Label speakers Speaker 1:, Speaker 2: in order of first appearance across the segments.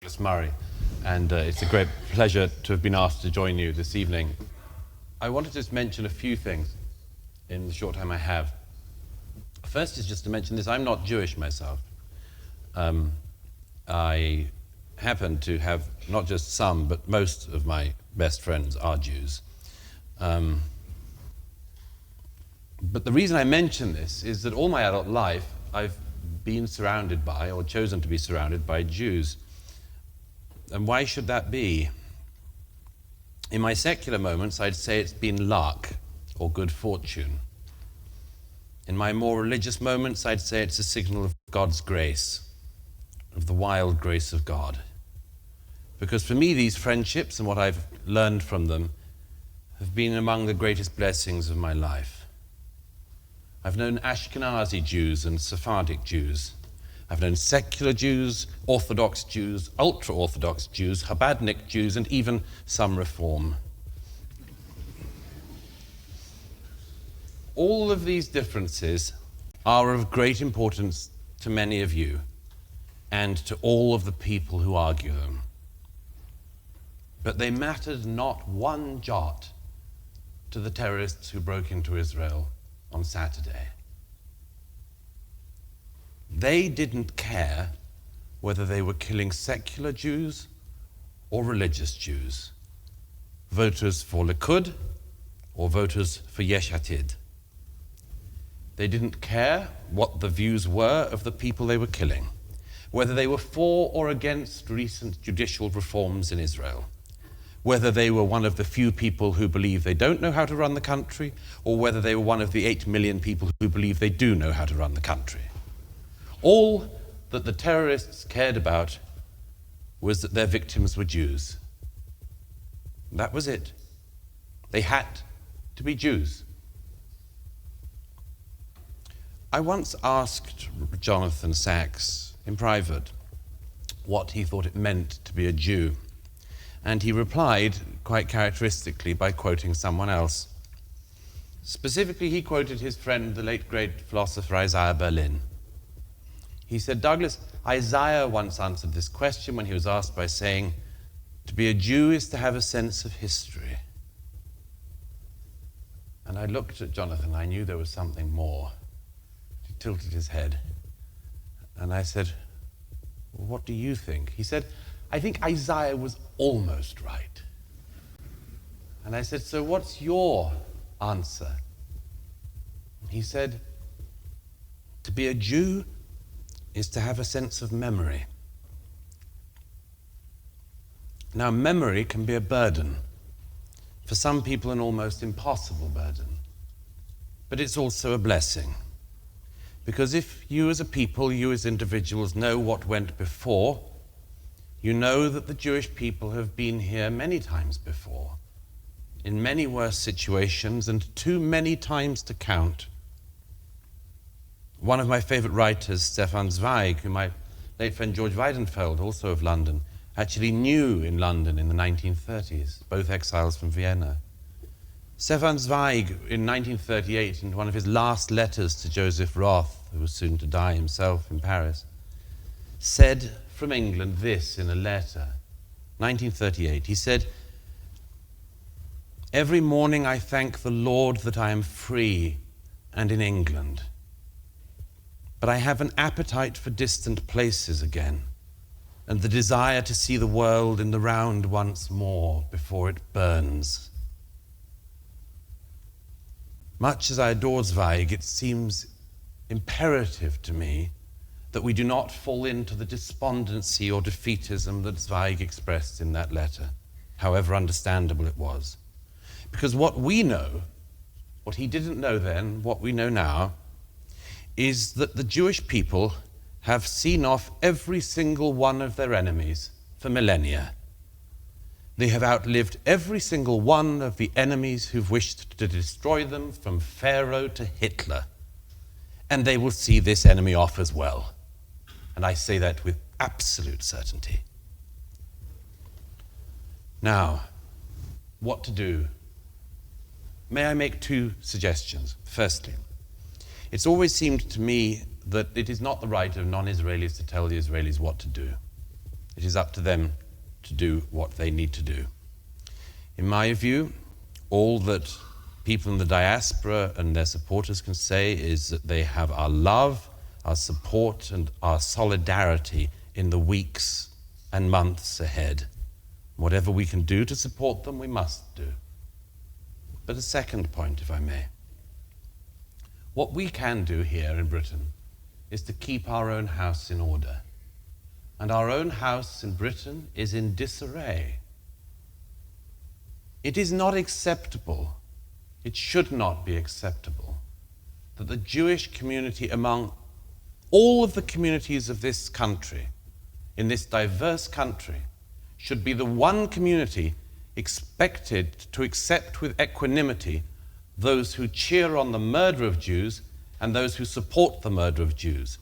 Speaker 1: Murray, and it's a great pleasure to have been asked to join you this evening. I wanted to just mention a few things in the short time I have. First is just to mention this: I'm not Jewish myself. I happen to have not just some, but most of my best friends are Jews. But the reason I mention this is that all my adult life I've been surrounded by, or chosen to be surrounded by, Jews. And why should that be? In my secular moments, I'd say it's been luck or good fortune. In my more religious moments, I'd say it's a signal of God's grace, of the wild grace of God. Because for me, these friendships and what I've learned from them have been among the greatest blessings of my life. I've known Ashkenazi Jews and Sephardic Jews. I've known secular Jews, Orthodox Jews, ultra-Orthodox Jews, Chabadnik Jews, and even some Reform. All of these differences are of great importance to many of you and to all of the people who argue them. But they mattered not one jot to the terrorists who broke into Israel on Saturday. They didn't care whether they were killing secular Jews or religious Jews, voters for Likud or voters for Yesh Atid. They didn't care what the views were of the people they were killing, whether they were for or against recent judicial reforms in Israel, whether they were one of the few people who believe they don't know how to run the country, or whether they were one of the 8 million people who believe they do know how to run the country. All that the terrorists cared about was that their victims were Jews. That was it. They had to be Jews. I once asked Jonathan Sacks in private what he thought it meant to be a Jew, and he replied quite characteristically by quoting someone else. Specifically, he quoted his friend, the late great philosopher Isaiah Berlin. He said, Douglas, Isaiah once answered this question when he was asked by saying, to be a Jew is to have a sense of history. And I looked at Jonathan, I knew there was something more. He tilted his head. And I said, well, what do you think? He said, I think Isaiah was almost right. And I said, so what's your answer? He said, to be a Jew is to have a sense of memory. Now, memory can be a burden. For some people, an almost impossible burden. But it's also a blessing. Because if you as a people, you as individuals, know what went before, you know that the Jewish people have been here many times before, in many worse situations, and too many times to count. One of my favorite writers, Stefan Zweig, who my late friend George Weidenfeld, also of London, actually knew in London in the 1930s, both exiles from Vienna. Stefan Zweig, in 1938, in one of his last letters to Joseph Roth, who was soon to die himself in Paris, said from England this in a letter, 1938. He said, every morning I thank the Lord that I am free and in England. But I have an appetite for distant places again, and the desire to see the world in the round once more before it burns. Much as I adore Zweig, it seems imperative to me that we do not fall into the despondency or defeatism that Zweig expressed in that letter, however understandable it was. Because what we know, what he didn't know then, what we know now, is that the Jewish people have seen off every single one of their enemies for millennia. They have outlived every single one of the enemies who've wished to destroy them, from Pharaoh to Hitler. And they will see this enemy off as well. And I say that with absolute certainty. Now, what to do? May I make two suggestions? Firstly, it's always seemed to me that it is not the right of non-Israelis to tell the Israelis what to do. It is up to them to do what they need to do. In my view, all that people in the diaspora and their supporters can say is that they have our love, our support, and our solidarity in the weeks and months ahead. Whatever we can do to support them, we must do. But a second point, if I may. What we can do here in Britain is to keep our own house in order. And our own house in Britain is in disarray. It is not acceptable, it should not be acceptable, that the Jewish community among all of the communities of this country, in this diverse country, should be the one community expected to accept with equanimity those who cheer on the murder of Jews and those who support the murder of Jews.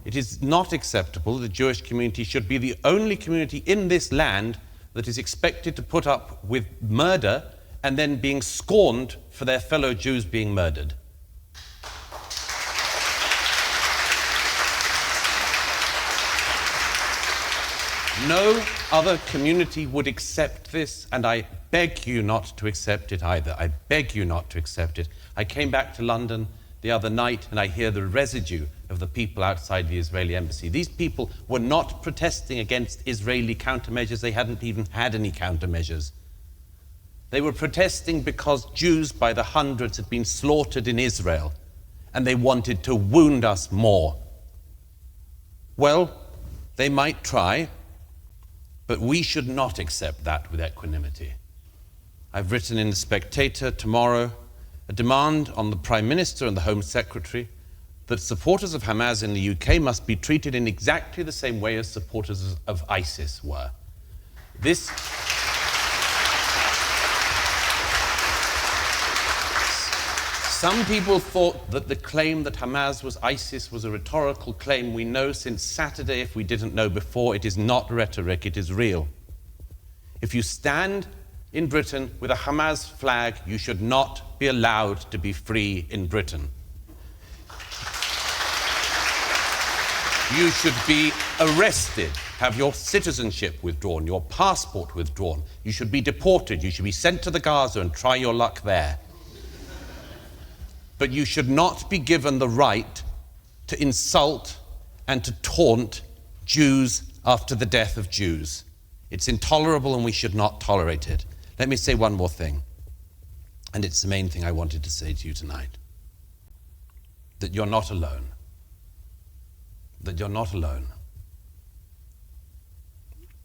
Speaker 1: It is not acceptable that the Jewish community should be the only community in this land that is expected to put up with murder and then being scorned for their fellow Jews being murdered. No other community would accept this, and I beg you not to accept it either. I beg you not to accept it. I came back to London the other night and I hear the residue of the people outside the Israeli embassy. These people were not protesting against Israeli countermeasures. They hadn't even had any countermeasures. They were protesting because Jews by the hundreds had been slaughtered in Israel and they wanted to wound us more. Well, they might try, but we should not accept that with equanimity. I've written in The Spectator tomorrow a demand on the Prime Minister and the Home Secretary that supporters of Hamas in the UK must be treated in exactly the same way as supporters of ISIS were. Some people thought that the claim that Hamas was ISIS was a rhetorical claim. We know since Saturday, if we didn't know before, it is not rhetoric, it is real. If you stand in Britain with a Hamas flag, you should not be allowed to be free in Britain. You should be arrested, have your citizenship withdrawn, your passport withdrawn. You should be deported, you should be sent to the Gaza and try your luck there. But you should not be given the right to insult and to taunt Jews after the death of Jews. It's intolerable and we should not tolerate it. Let me say one more thing, and it's the main thing I wanted to say to you tonight. That you're not alone. That you're not alone.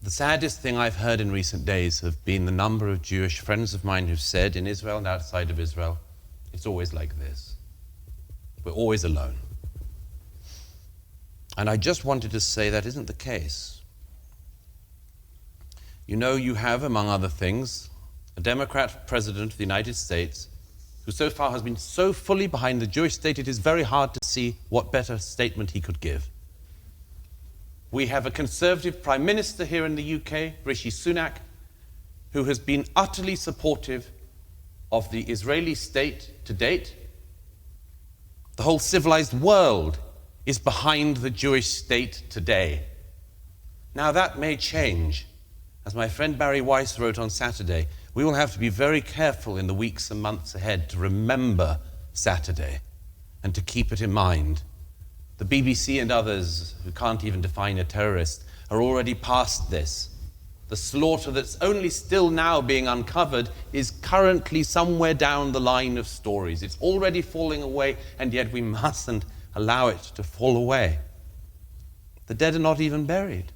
Speaker 1: The saddest thing I've heard in recent days have been the number of Jewish friends of mine who've said, in Israel and outside of Israel, it's always like this. We're always alone. And I just wanted to say that isn't the case. You know, you have, among other things, a Democrat president of the United States who so far has been so fully behind the Jewish state, it is very hard to see what better statement he could give. We have a conservative prime minister here in the UK, Rishi Sunak, who has been utterly supportive of the Israeli state to date. The whole civilized world is behind the Jewish state today. Now that may change. As my friend Barry Weiss wrote on Saturday, we will have to be very careful in the weeks and months ahead to remember Saturday and to keep it in mind. The BBC and others who can't even define a terrorist are already past this. The slaughter that's only still now being uncovered is currently somewhere down the line of stories. It's already falling away, and yet we mustn't allow it to fall away. The dead are not even buried.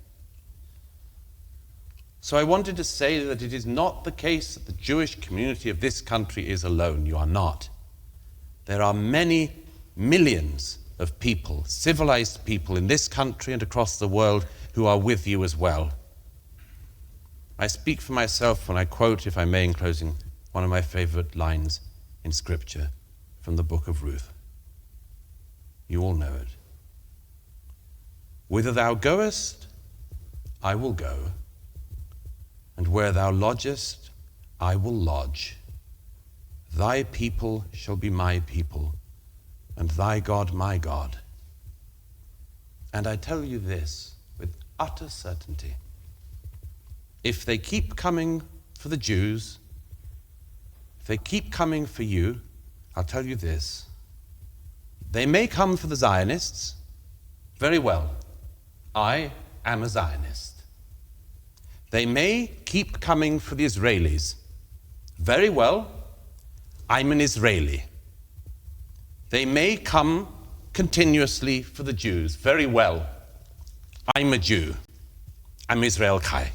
Speaker 1: So I wanted to say that it is not the case that the Jewish community of this country is alone. You are not. There are many millions of people, civilized people in this country and across the world who are with you as well. I speak for myself when I quote, if I may, in closing, one of my favorite lines in Scripture from the book of Ruth. You all know it. Whither thou goest, I will go, and where thou lodgest, I will lodge. Thy people shall be my people, and thy God my God. And I tell you this with utter certainty, if they keep coming for the Jews, if they keep coming for you, I'll tell you this. They may come for the Zionists. Very well. I am a Zionist. They may keep coming for the Israelis. Very well. I'm an Israeli. They may come continuously for the Jews. Very well. I'm a Jew. I'm Israel Kai.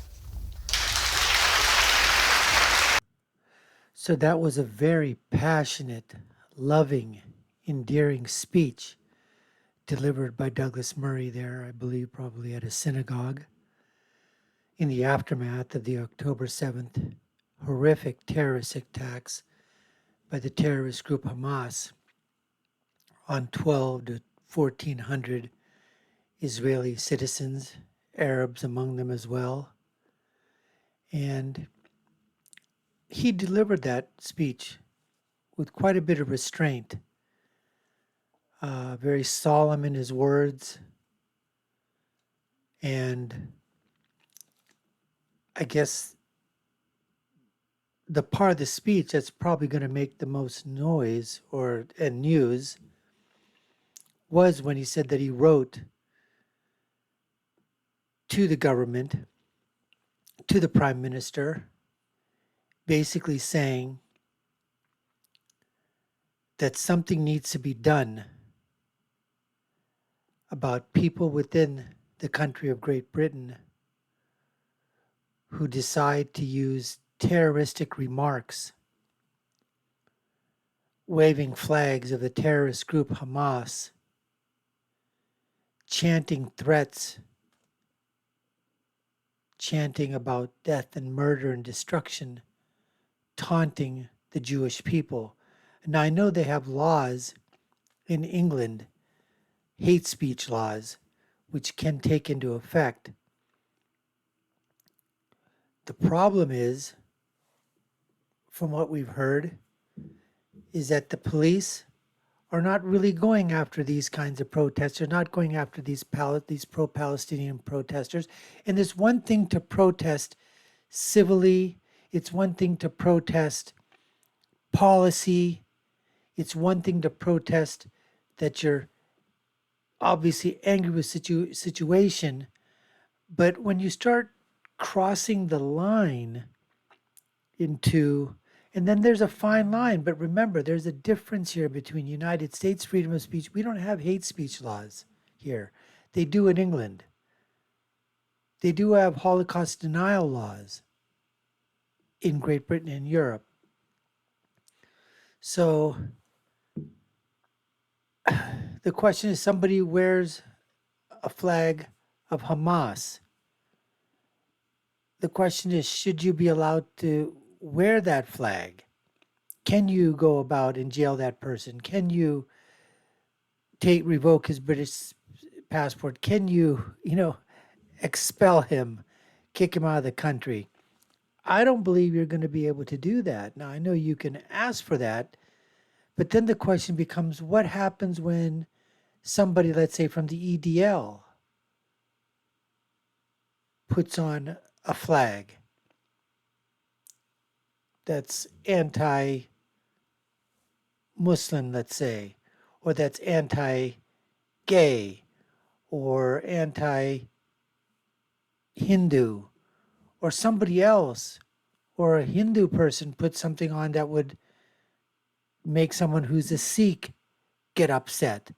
Speaker 2: So that was a very passionate, loving, endearing speech delivered by Douglas Murray there, I believe probably at a synagogue, in the aftermath of the October 7th horrific terrorist attacks by the terrorist group Hamas on 12 to 1,400 Israeli citizens, Arabs among them as well. And he delivered that speech with quite a bit of restraint, very solemn in his words. And I guess the part of the speech that's probably going to make the most noise and news was when he said that he wrote to the government, to the prime minister, basically saying that something needs to be done about people within the country of Great Britain who decide to use terroristic remarks, waving flags of the terrorist group Hamas, chanting threats, chanting about death and murder and destruction, taunting the Jewish people. Now, I know they have laws in England, hate speech laws, which can take into effect. The problem is, from what we've heard, is that the police are not really going after these kinds of protests. They're not going after these pro-Palestinian protesters. And it's one thing to protest civilly. It's one thing to protest policy. It's one thing to protest that you're obviously angry with situation. But when you start crossing the line into, and then there's a fine line, but remember, there's a difference here between United States freedom of speech. We don't have hate speech laws here. They do in England. They do have Holocaust denial laws in Great Britain and Europe. So the question is, somebody wears a flag of Hamas. The question is, should you be allowed to wear that flag? Can you go about and jail that person? Can you revoke his British passport? Can you, expel him, kick him out of the country? I don't believe you're going to be able to do that. Now, I know you can ask for that, but then the question becomes, what happens when somebody, let's say from the EDL, puts on a flag that's anti-Muslim, let's say, or that's anti-gay, or anti-Hindu, or somebody else, or a Hindu person puts something on that would make someone who's a Sikh get upset.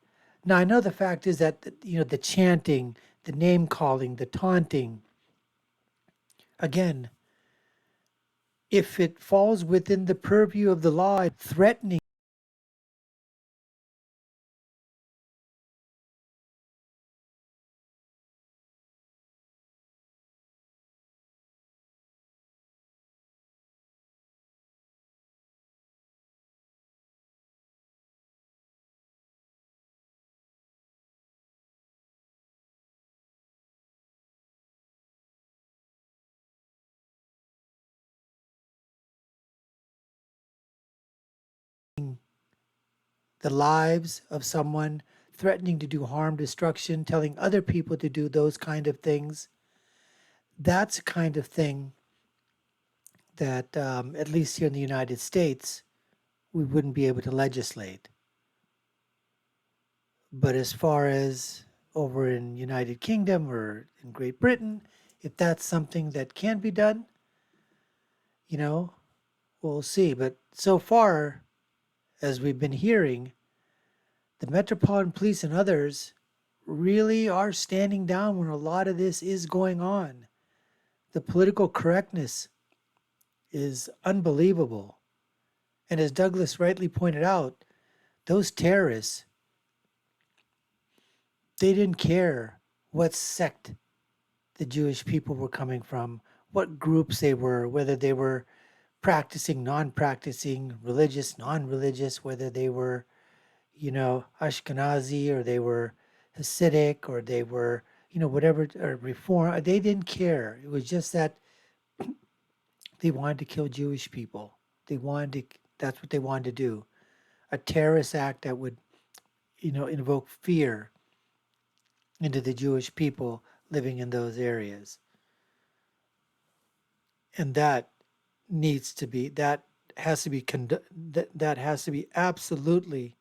Speaker 2: Now, I know the fact is that, the chanting, the name calling, the taunting, again, if it falls within the purview of the law, threatening the lives of someone, threatening to do harm, destruction, telling other people to do those kind of things, that's the kind of thing that, at least here in the United States, we wouldn't be able to legislate. But as far as over in United Kingdom or in Great Britain, if that's something that can be done, you know, we'll see. But so far, as we've been hearing, the Metropolitan Police and others really are standing down when a lot of this is going on. The political correctness is unbelievable. And as Douglas rightly pointed out, those terrorists, they didn't care what sect the Jewish people were coming from, what groups they were, whether they were practicing, non practicing, religious, non religious, whether they were, Ashkenazi or they were Hasidic or they were, whatever, or Reform. They didn't care. It was just that they wanted to kill Jewish people. That's what they wanted to do. A terrorist act that would, invoke fear into the Jewish people living in those areas. And that has to be that has to be absolutely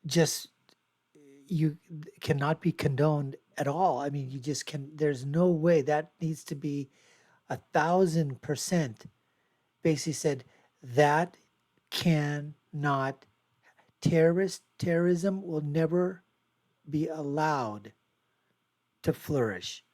Speaker 2: just you cannot be condoned at all. I mean, you just can. There's no way. That needs to be 1,000%. Basically said that cannot. Terrorism will never be allowed to flourish.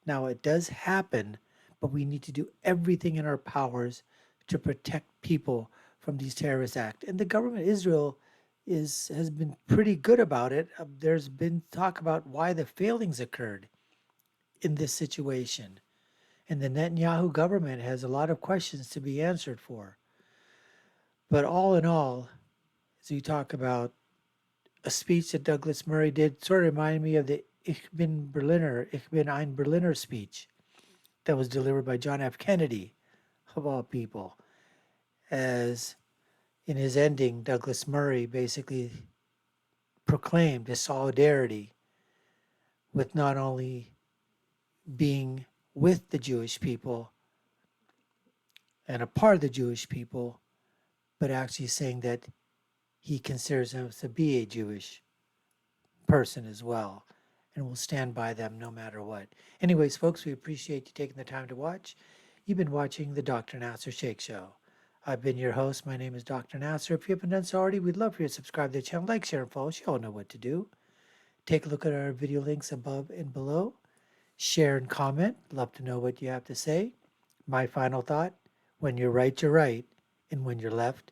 Speaker 2: Now it does happen, but we need to do everything in our powers to protect people from these terrorist acts. And the government of Israel has been pretty good about it. There's been talk about why the failings occurred in this situation. And the Netanyahu government has a lot of questions to be answered for. But all in all, as we talk about a speech that Douglas Murray did, sort of reminded me of the Ich bin ein Berliner speech that was delivered by John F. Kennedy, of all people. As in his ending, Douglas Murray basically proclaimed his solidarity with not only being with the Jewish people and a part of the Jewish people, but actually saying that he considers himself to be a Jewish person as well and will stand by them no matter what. Anyways, folks, we appreciate you taking the time to watch. You've been watching the Dr. Nasir Shaikh Show. I've been your host. My name is Dr. Nasir. If you haven't done so already, we'd love for you to subscribe to the channel, like, share, and follow. You all know what to do. Take a look at our video links above and below. Share and comment. Love to know what you have to say. My final thought, when you're right, you're right. And when you're left,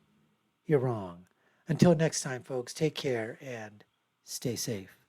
Speaker 2: you're wrong. Until next time, folks, take care and stay safe.